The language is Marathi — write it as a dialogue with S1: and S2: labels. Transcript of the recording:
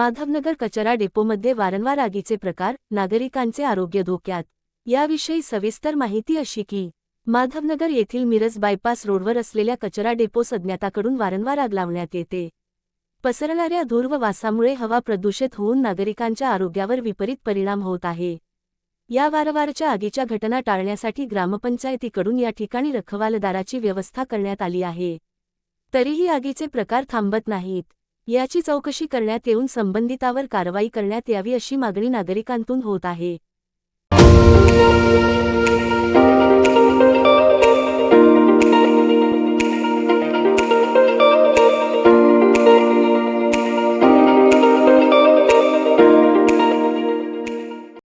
S1: माधवनगर कचरा डेपोमध्ये वारंवार आगीचे प्रकार, नागरिकांचे आरोग्य धोक्यात। याविषयी सविस्तर माहिती अशी की माधवनगर येथील मिरज बायपास रोडवर असलेल्या कचरा डेपोस अज्ञाताकडून वारंवार आग लावण्यात येते। पसरणाऱ्या धूर व वासामुळे हवा प्रदूषित होऊन नागरिकांच्या आरोग्यावर विपरीत परिणाम होत आहे। या वारंवारच्या आगीच्या घटना टाळण्यासाठी ग्रामपंचायतीकडून या ठिकाणी रखवालदाराची व्यवस्था करण्यात आली आहे। तरीही आगीचे प्रकार थांबत नाहीत। याची चौकशी करण्यात येऊन संबंधितावर कारवाई करण्यात यावी अशी मागणी नागरिकांतून होत आहे।